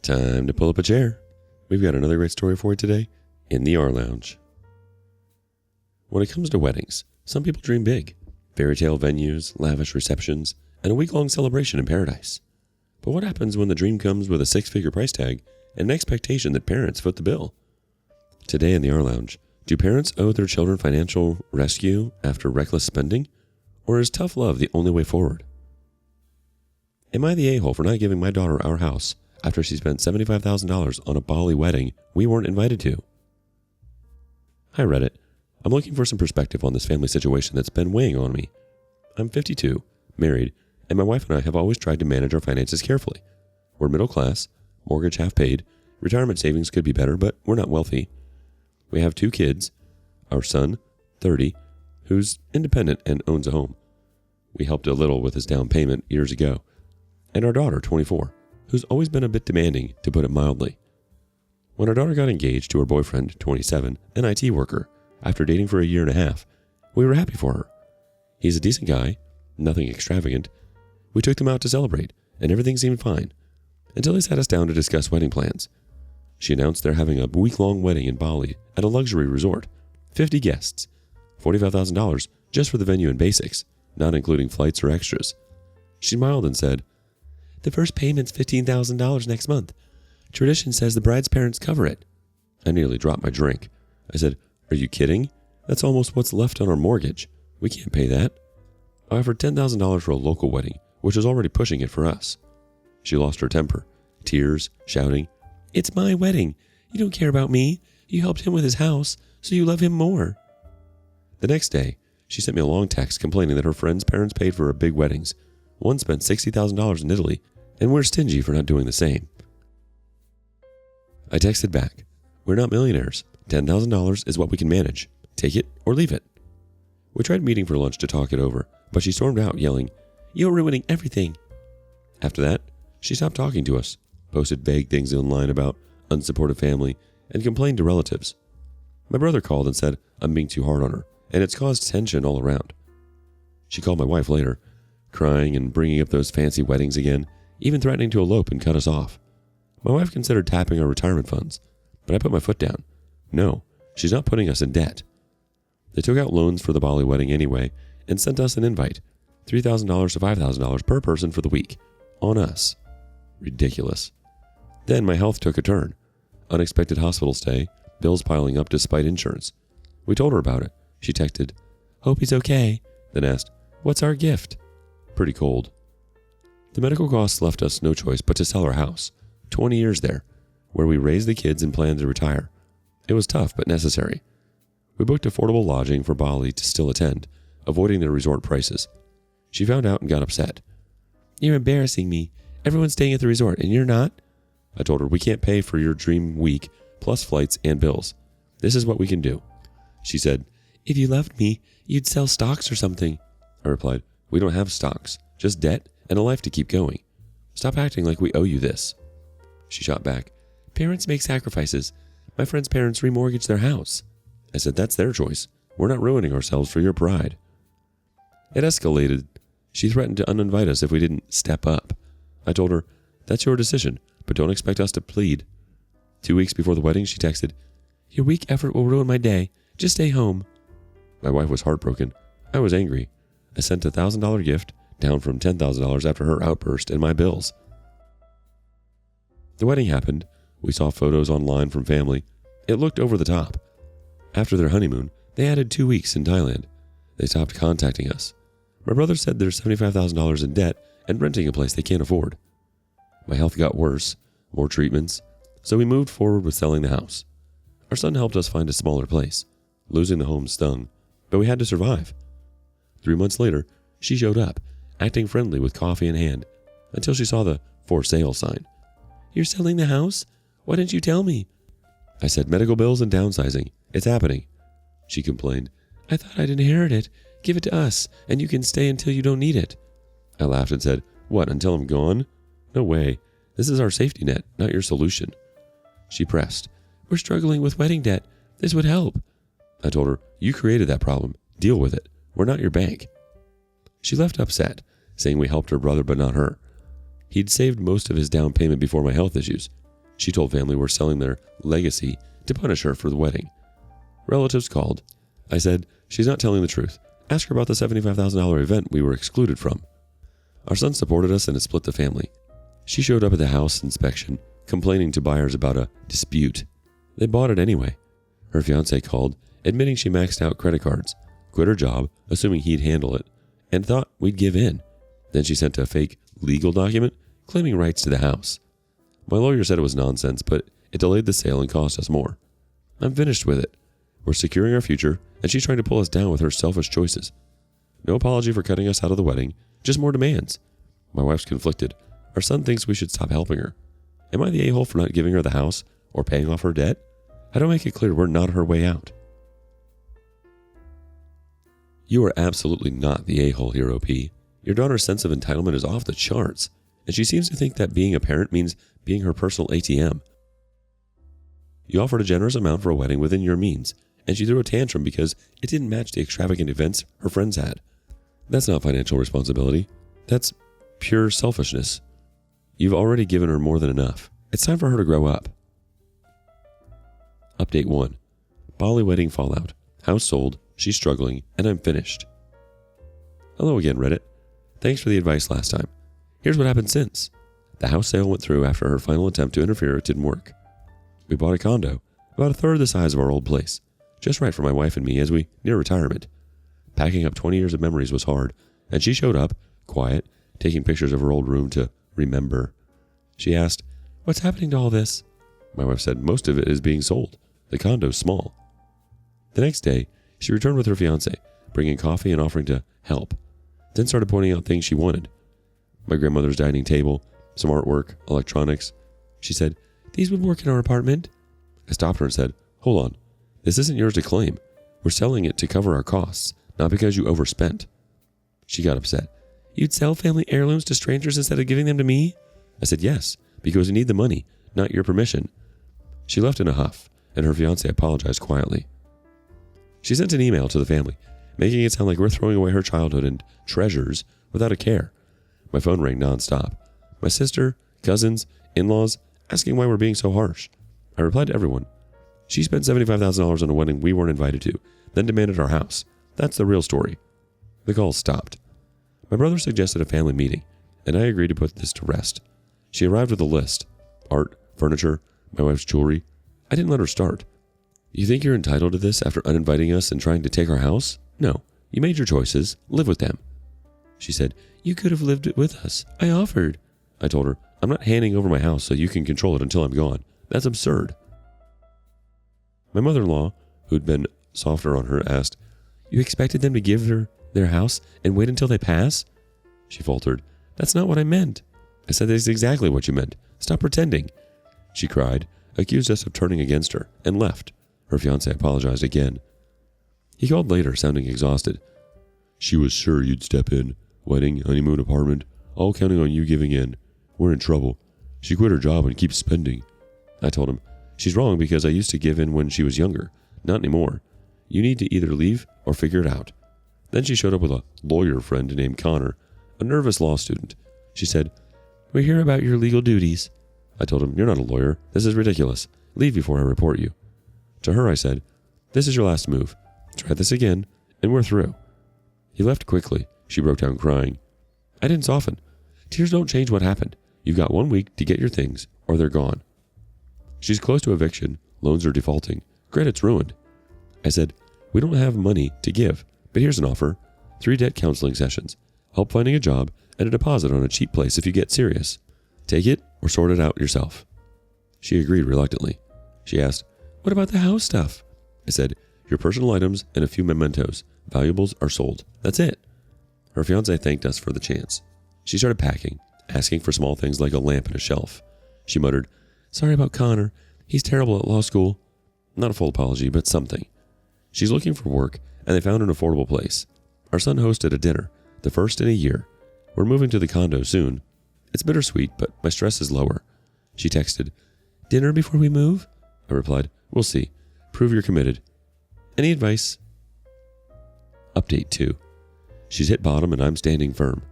Time to pull up a chair. We've got another great story for you today in the rLounge. When it comes to weddings, some people dream big. Fairy tale venues, lavish receptions, and a week-long celebration in paradise. But what happens when the dream comes with a six-figure price tag and an expectation that parents foot the bill? Today in the rLounge, do parents owe their children financial rescue after reckless spending? Or is tough love the only way forward? Am I the a-hole for not giving my daughter our house after she spent $75,000 on a Bali wedding we weren't invited to? Hi Reddit. I'm looking for some perspective on this family situation that's been weighing on me. I'm 52, married, and my wife and I have always tried to manage our finances carefully. We're middle class, mortgage half paid, retirement savings could be better, but we're not wealthy. We have 2 kids, our son, 30, who's independent and owns a home. We helped a little with his down payment years ago. And our daughter, 24, who's always been a bit demanding, to put it mildly. When our daughter got engaged to her boyfriend, 27, an IT worker, after dating for a year and a half, we were happy for her. He's a decent guy, nothing extravagant. We took them out to celebrate, and everything seemed fine, until they sat us down to discuss wedding plans. She announced they're having a week-long wedding in Bali at a luxury resort, 50 guests, $45,000 just for the venue and basics, not including flights or extras. She smiled and said, "The first payment's $15,000 next month. Tradition says the bride's parents cover it." I nearly dropped my drink. I said, "Are you kidding? That's almost what's left on our mortgage. We can't pay that." I offered $10,000 for a local wedding, which was already pushing it for us. She lost her temper, tears, shouting, "It's my wedding. You don't care about me. You helped him with his house, so you love him more." The next day, she sent me a long text complaining that her friends' parents paid for her big weddings. One spent $60,000 in Italy, and we're stingy for not doing the same. I texted back, "We're not millionaires. $10,000 is what we can manage. Take it or leave it." We tried meeting for lunch to talk it over, but she stormed out yelling, "You're ruining everything." After that, she stopped talking to us, posted vague things online about unsupportive family, and complained to relatives. My brother called and said I'm being too hard on her, and it's caused tension all around. She called my wife later, crying and bringing up those fancy weddings again, even threatening to elope and cut us off. My wife considered tapping our retirement funds, but I put my foot down. No, she's not putting us in debt. They took out loans for the Bali wedding anyway and sent us an invite, $3,000 to $5,000 per person for the week, on us. Ridiculous. Then my health took a turn. Unexpected hospital stay, bills piling up despite insurance. We told her about it. She texted, "Hope he's okay," then asked, "What's our gift?" Pretty cold. The medical costs left us no choice but to sell our house, 20 years there, where we raised the kids and planned to retire. It was tough but necessary. We booked affordable lodging for Bali to still attend, avoiding the resort prices. She found out and got upset. "You're embarrassing me. Everyone's staying at the resort and you're not?" I told her, "We can't pay for your dream week, plus flights and bills. This is what we can do." She said, "If you loved me, you'd sell stocks or something." I replied, "We don't have stocks, just debt and a life to keep going. Stop acting like we owe you this." She shot back, "Parents make sacrifices. My friend's parents remortgaged their house." I said, "That's their choice. We're not ruining ourselves for your pride." It escalated. She threatened to uninvite us if we didn't step up. I told her, "That's your decision, but don't expect us to plead." 2 weeks before the wedding, she texted, "Your weak effort will ruin my day. Just stay home." My wife was heartbroken. I was angry. I sent a $1,000 gift, down from $10,000 after her outburst and my bills. The wedding happened. We saw photos online from family. It looked over the top. After their honeymoon, they added 2 weeks in Thailand. They stopped contacting us. My brother said there's $75,000 in debt and renting a place they can't afford. My health got worse, more treatments, so we moved forward with selling the house. Our son helped us find a smaller place. Losing the home stung, but we had to survive. 3 months later, she showed up, acting friendly with coffee in hand, until she saw the "for sale" sign. "You're selling the house? Why didn't you tell me?" I said, "Medical bills and downsizing. It's happening." She complained, "I thought I'd inherit it. Give it to us, and you can stay until you don't need it." I laughed and said, "What, until I'm gone? No way. This is our safety net, not your solution." She pressed, "We're struggling with wedding debt. This would help." I told her, "You created that problem. Deal with it. We're not your bank." She left upset, saying we helped her brother but not her. He'd saved most of his down payment before my health issues. She told family we're selling their legacy to punish her for the wedding. Relatives called. I said, she's not telling the truth. Ask her about the $75,000 event we were excluded from. Our son supported us and it split the family. She showed up at the house inspection, complaining to buyers about a dispute. They bought it anyway. Her fiancé called, admitting she maxed out credit cards, quit her job, assuming he'd handle it, and thought we'd give in. Then she sent a fake legal document claiming rights to the house. My lawyer said it was nonsense, but it delayed the sale and cost us more. I'm finished with it. We're securing our future, and she's trying to pull us down with her selfish choices. No apology for cutting us out of the wedding, just more demands. My wife's conflicted. Our son thinks we should stop helping her. Am I the a-hole for not giving her the house or paying off her debt? How do I make it clear we're not her way out? You are absolutely not the a-hole here, OP. Your daughter's sense of entitlement is off the charts, and she seems to think that being a parent means being her personal ATM. You offered a generous amount for a wedding within your means, and she threw a tantrum because it didn't match the extravagant events her friends had. That's not financial responsibility. That's pure selfishness. You've already given her more than enough. It's time for her to grow up. Update 1. Bali wedding fallout. House sold, she's struggling, and I'm finished. Hello again, Reddit. Thanks for the advice last time. Here's what happened since. The house sale went through after her final attempt to interfere. It didn't work. We bought a condo, about a third the size of our old place, just right for my wife and me as we near retirement. Packing up 20 years of memories was hard, and she showed up, quiet, taking pictures of her old room to remember. She asked, "What's happening to all this?" My wife said, "Most of it is being sold. The condo's small." The next day, she returned with her fiancé, bringing coffee and offering to help, then started pointing out things she wanted. My grandmother's dining table, some artwork, electronics. She said, "These would work in our apartment." I stopped her and said, "Hold on. This isn't yours to claim. We're selling it to cover our costs, not because you overspent." She got upset. "You'd sell family heirlooms to strangers instead of giving them to me?" I said, "Yes, because we need the money, not your permission." She left in a huff, and her fiancé apologized quietly. She sent an email to the family, making it sound like we're throwing away her childhood and treasures without a care. My phone rang nonstop. My sister, cousins, in-laws, asking why we're being so harsh. I replied to everyone. She spent $75,000 on a wedding we weren't invited to, then demanded our house. That's the real story. The call stopped. My brother suggested a family meeting, and I agreed to put this to rest. She arrived with a list. Art, furniture, my wife's jewelry. I didn't let her start. "You think you're entitled to this after uninviting us and trying to take our house? No. You made your choices. Live with them." She said, "You could have lived with us. I offered." I told her, "I'm not handing over my house so you can control it until I'm gone. That's absurd." My mother-in-law, who'd been softer on her, asked, "You expected them to give her their house and wait until they pass?" She faltered, "That's not what I meant." I said, "That's exactly what you meant. Stop pretending." She cried, accused us of turning against her, and left. Her fiancé apologized again. He called later, sounding exhausted. "She was sure you'd step in. Wedding, honeymoon, apartment, all counting on you giving in. We're in trouble. She quit her job and keeps spending." I told him, "She's wrong because I used to give in when she was younger. Not anymore. You need to either leave or figure it out." Then she showed up with a lawyer friend named Connor, a nervous law student. She said, "We hear about your legal duties." I told him, "You're not a lawyer. This is ridiculous. Leave before I report you." To her I said, "This is your last move. Try this again, and we're through." He left quickly. She broke down crying. I didn't soften. Tears don't change what happened. You've got 1 week to get your things, or they're gone. She's close to eviction. Loans are defaulting. Credit's ruined. I said, "We don't have money to give, but here's an offer. 3 debt counseling sessions, help finding a job, and a deposit on a cheap place if you get serious. Take it or sort it out yourself." She agreed reluctantly. She asked, "What about the house stuff?" I said, "Your personal items and a few mementos. Valuables are sold. That's it." Her fiancé thanked us for the chance. She started packing, asking for small things like a lamp and a shelf. She muttered, "Sorry about Connor. He's terrible at law school." Not a full apology, but something. She's looking for work, and they found an affordable place. Our son hosted a dinner, the first in a year. We're moving to the condo soon. It's bittersweet, but my stress is lower. She texted, "Dinner before we move?" I replied, "We'll see. Prove you're committed. Any advice?" Update 2. She's hit bottom and I'm standing firm.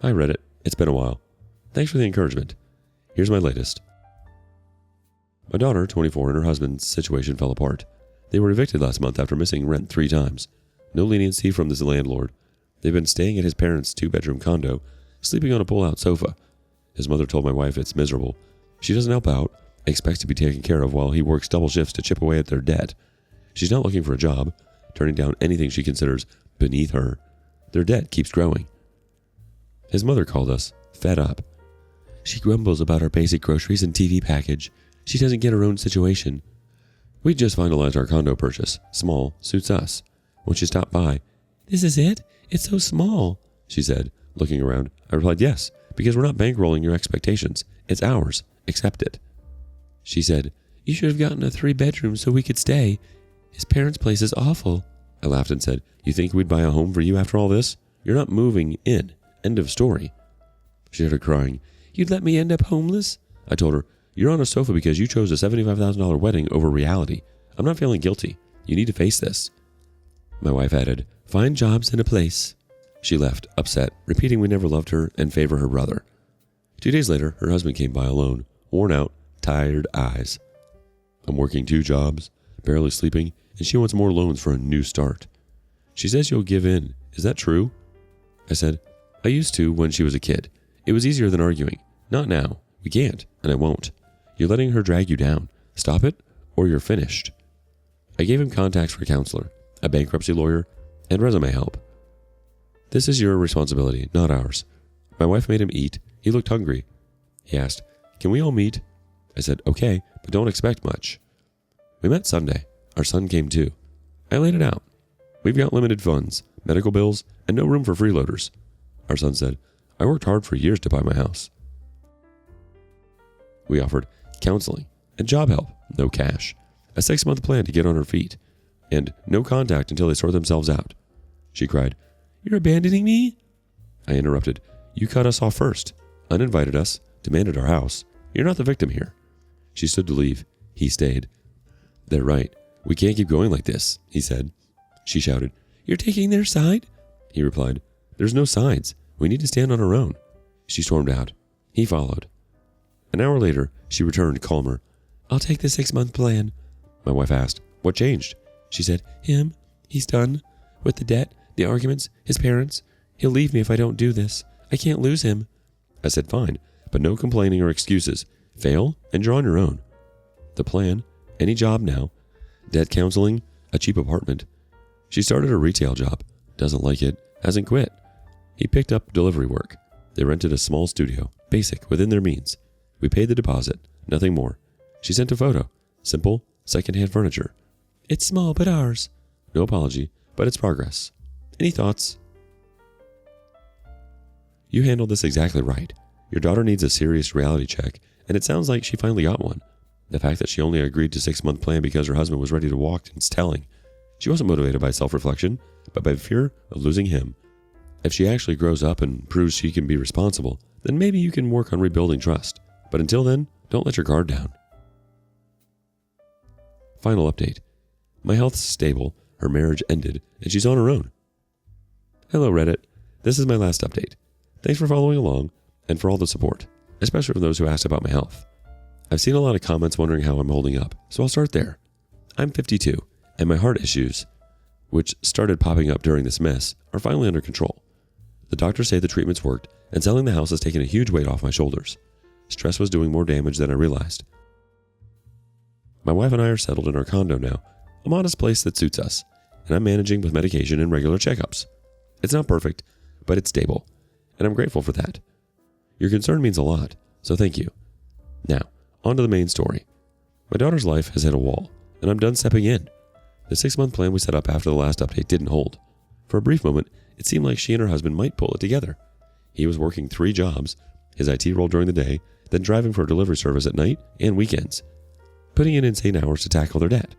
Hi Reddit. It's been a while. Thanks for the encouragement. Here's my latest. My daughter, 24, and her husband's situation fell apart. They were evicted last month after missing rent 3 times. No leniency from this landlord. They've been staying at his parents' 2-bedroom condo, sleeping on a pull-out sofa. His mother told my wife it's miserable. She doesn't help out, expects to be taken care of while he works double shifts to chip away at their debt. She's not looking for a job, turning down anything she considers beneath her. Their debt keeps growing. His mother called us, fed up. She grumbles about our basic groceries and TV package. She doesn't get her own situation. We just finalized our condo purchase. Small, suits us. When she stopped by, "This is it? It's so small," she said, looking around. I replied, "Yes, because we're not bankrolling your expectations. It's ours. Accept it." She said, "You should have gotten a 3-bedroom so we could stay. His parents' place is awful." I laughed and said, "You think we'd buy a home for you after all this? You're not moving in. End of story." She started crying. "You'd let me end up homeless?" I told her, "You're on a sofa because you chose a $75,000 wedding over reality. I'm not feeling guilty. You need to face this." My wife added, "Find jobs and a place." She left, upset, repeating we never loved her and favor her brother. 2 days later, her husband came by alone, worn out, tired eyes. "I'm working 2 jobs, barely sleeping, and she wants more loans for a new start. She says you'll give in. Is that true?" I said, "I used to when she was a kid. It was easier than arguing. Not now. We can't, and I won't. You're letting her drag you down. Stop it, or you're finished." I gave him contacts for a counselor, a bankruptcy lawyer, and resume help. "This is your responsibility, not ours." My wife made him eat. He looked hungry. He asked, "Can we all meet?" I said, "Okay, but don't expect much." We met Sunday. Our son came too. I laid it out. We've got limited funds, medical bills, and no room for freeloaders. Our son said, "I worked hard for years to buy my house." We offered counseling and job help, no cash, a 6-month plan to get on her feet, and no contact until they sort themselves out. She cried, "You're abandoning me?" I interrupted, "You cut us off first, uninvited us, demanded our house. You're not the victim here." She stood to leave. He stayed. "They're right. We can't keep going like this," he said. She shouted, "You're taking their side?" He replied, "There's no sides. We need to stand on our own." She stormed out. He followed. An hour later, she returned calmer. "I'll take the 6-month plan." My wife asked, "What changed?" She said, "Him. He's done. With the debt, the arguments, his parents. He'll leave me if I don't do this. I can't lose him." I said, "Fine, but no complaining or excuses. Fail and you're on your own." The plan, any job now, debt counseling, a cheap apartment. She started a retail job, doesn't like it, hasn't quit. He picked up delivery work. They rented a small studio, basic, within their means. We paid the deposit, nothing more. She sent a photo, simple, secondhand furniture. "It's small, but ours." No apology, but it's progress. Any thoughts? You handled this exactly right. Your daughter needs a serious reality check, and it sounds like she finally got one. The fact that she only agreed to 6-month plan because her husband was ready to walk is telling. She wasn't motivated by self-reflection, but by fear of losing him. If she actually grows up and proves she can be responsible, then maybe you can work on rebuilding trust. But until then, don't let your guard down. Final update. My health's stable, her marriage ended, and she's on her own. Hello Reddit. This is my last update. Thanks for following along, and for all the support, especially from those who asked about my health. I've seen a lot of comments wondering how I'm holding up, so I'll start there. I'm 52, and my heart issues, which started popping up during this mess, are finally under control. The doctors say the treatments worked, and selling the house has taken a huge weight off my shoulders. Stress was doing more damage than I realized. My wife and I are settled in our condo now, a modest place that suits us, and I'm managing with medication and regular checkups. It's not perfect, but it's stable, and I'm grateful for that. Your concern means a lot, so thank you. Now, on to the main story. My daughter's life has hit a wall, and I'm done stepping in. The 6-month plan we set up after the last update didn't hold. For a brief moment, it seemed like she and her husband might pull it together. He was working 3 jobs, his IT role during the day, then driving for a delivery service at night and weekends, putting in insane hours to tackle their debt.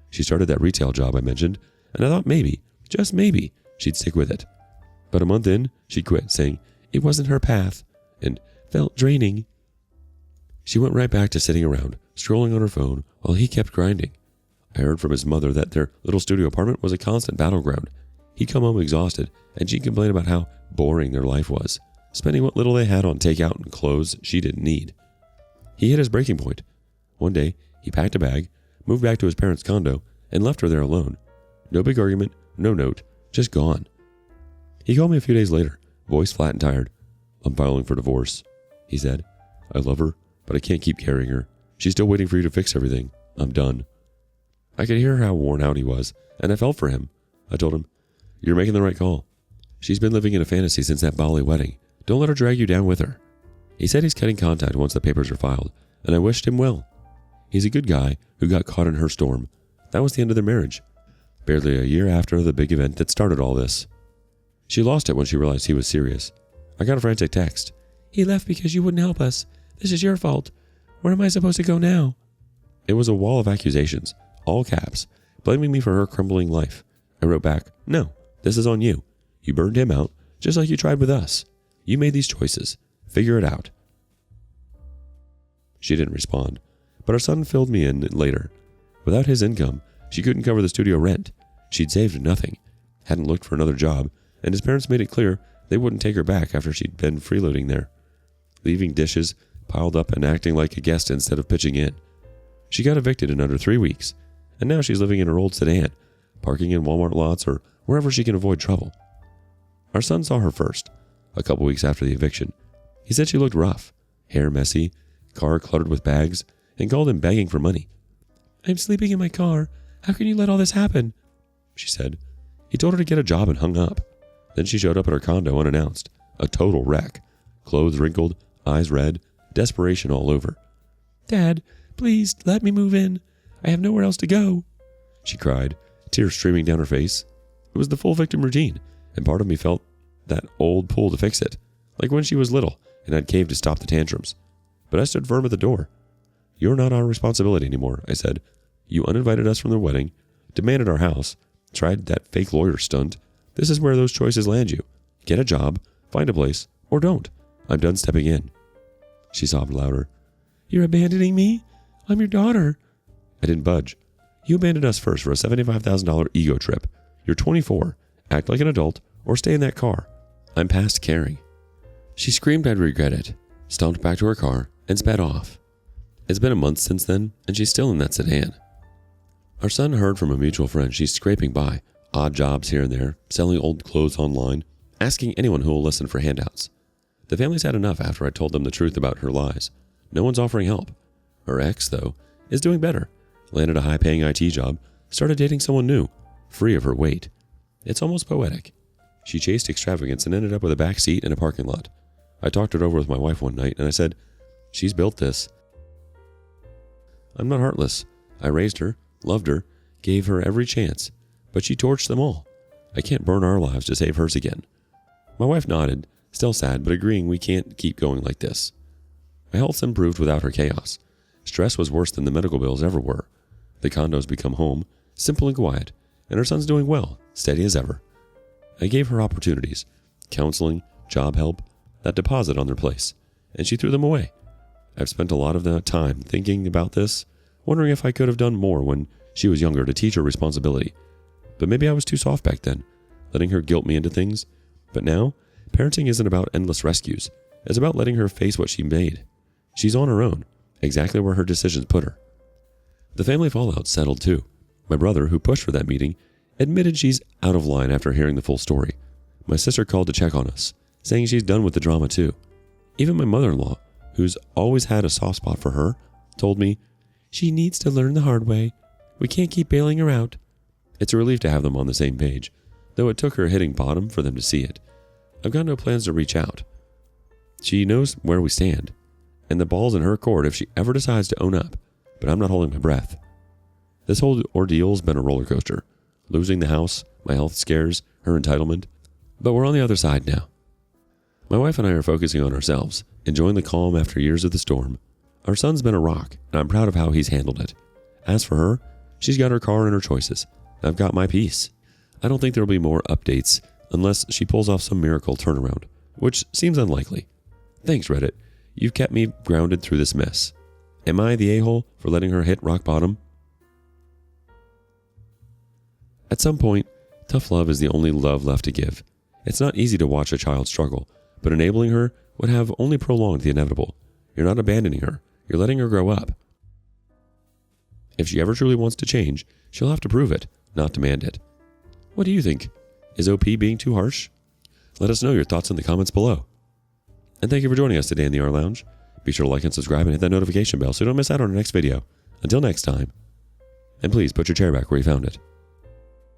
She started that retail job I mentioned, and I thought maybe, just maybe, she'd stick with it. But a month in, she quit, saying it wasn't her path and felt draining. She went right back to sitting around, scrolling on her phone while he kept grinding. I heard from his mother that their little studio apartment was a constant battleground. He'd come home exhausted, and she'd complain about how boring their life was, spending what little they had on takeout and clothes she didn't need. He hit his breaking point. One day, he packed a bag, moved back to his parents' condo, and left her there alone. No big argument, no note, just gone. He called me a few days later, voice flat and tired. "I'm filing for divorce," he said. "I love her, but I can't keep carrying her. She's still waiting for you to fix everything. I'm done." I could hear how worn out he was, and I felt for him. I told him, "You're making the right call. She's been living in a fantasy since that Bali wedding. Don't let her drag you down with her." He said he's cutting contact once the papers are filed, and I wished him well. He's a good guy who got caught in her storm. That was the end of their marriage, barely a year after the big event that started all this. She lost it when she realized he was serious. I got a frantic text. "He left because you wouldn't help us. This is your fault. Where am I supposed to go now?" It was a wall of accusations, all caps, blaming me for her crumbling life. I wrote back, "No, this is on you. You burned him out, just like you tried with us. You made these choices. Figure it out." She didn't respond, but our son filled me in later. Without his income, she couldn't cover the studio rent. She'd saved nothing, hadn't looked for another job, and his parents made it clear they wouldn't take her back after she'd been freeloading there, leaving dishes piled up and acting like a guest instead of pitching in. She got evicted in under 3 weeks, and now she's living in her old sedan, parking in Walmart lots or wherever she can avoid trouble. Our son saw her first, a couple weeks after the eviction. He said she looked rough, hair messy, car cluttered with bags, and called him begging for money. "I'm sleeping in my car. How can you let all this happen?" she said. He told her to get a job and hung up. Then she showed up at her condo unannounced, a total wreck, clothes wrinkled, eyes red, desperation all over. "Dad, please let me move in. I have nowhere else to go," she cried, tears streaming down her face. It was the full victim routine, and part of me felt that old pull to fix it, like when she was little and I'd caved to stop the tantrums. But I stood firm at the door. "You're not our responsibility anymore," I said. "You uninvited us from the wedding, demanded our house, tried that fake lawyer stunt. This is where those choices land you. Get a job, find a place, or don't. I'm done stepping in." She sobbed louder. "You're abandoning me? I'm your daughter." I didn't budge. "You abandoned us first for a $75,000 ego trip. You're 24. Act like an adult or stay in that car. I'm past caring." She screamed I'd regret it, stomped back to her car, and sped off. It's been a month since then, and she's still in that sedan. Our son heard from a mutual friend she's scraping by, odd jobs here and there, selling old clothes online, asking anyone who will listen for handouts. The family's had enough after I told them the truth about her lies. No one's offering help. Her ex, though, is doing better. Landed a high-paying IT job, started dating someone new, free of her weight. It's almost poetic. She chased extravagance and ended up with a back seat in a parking lot. I talked it over with my wife one night, and I said, "She's built this. I'm not heartless. I raised her, loved her, gave her every chance, but she torched them all. I can't burn our lives to save hers again." My wife nodded, still sad, but agreeing we can't keep going like this. My health's improved without her chaos. Stress was worse than the medical bills ever were. The condo's become home, simple and quiet, and her son's doing well, steady as ever. I gave her opportunities, counseling, job help, that deposit on their place, and she threw them away. I've spent a lot of that time thinking about this, wondering if I could have done more when she was younger to teach her responsibility. But maybe I was too soft back then, letting her guilt me into things. But now, parenting isn't about endless rescues. It's about letting her face what she made. She's on her own, exactly where her decisions put her. The family fallout settled too. My brother, who pushed for that meeting, admitted she's out of line after hearing the full story. My sister called to check on us, saying she's done with the drama too. Even my mother-in-law, who's always had a soft spot for her, told me, "She needs to learn the hard way. We can't keep bailing her out." It's a relief to have them on the same page, though it took her hitting bottom for them to see it. I've got no plans to reach out. She knows where we stand, and the ball's in her court if she ever decides to own up, but I'm not holding my breath. This whole ordeal's been a roller coaster. Losing the house, my health scares, her entitlement, but we're on the other side now. My wife and I are focusing on ourselves, enjoying the calm after years of the storm. Our son's been a rock, and I'm proud of how he's handled it. As for her, she's got her car and her choices. I've got my peace. I don't think there'll be more updates unless she pulls off some miracle turnaround, which seems unlikely. Thanks, Reddit. You've kept me grounded through this mess. Am I the a-hole for letting her hit rock bottom? At some point, tough love is the only love left to give. It's not easy to watch a child struggle, but enabling her would have only prolonged the inevitable. You're not abandoning her. You're letting her grow up. If she ever truly wants to change, she'll have to prove it, not demand it. What do you think? Is OP being too harsh? Let us know your thoughts in the comments below. And thank you for joining us today in the rLounge. Be sure to like and subscribe and hit that notification bell so you don't miss out on our next video. Until next time. And please put your chair back where you found it.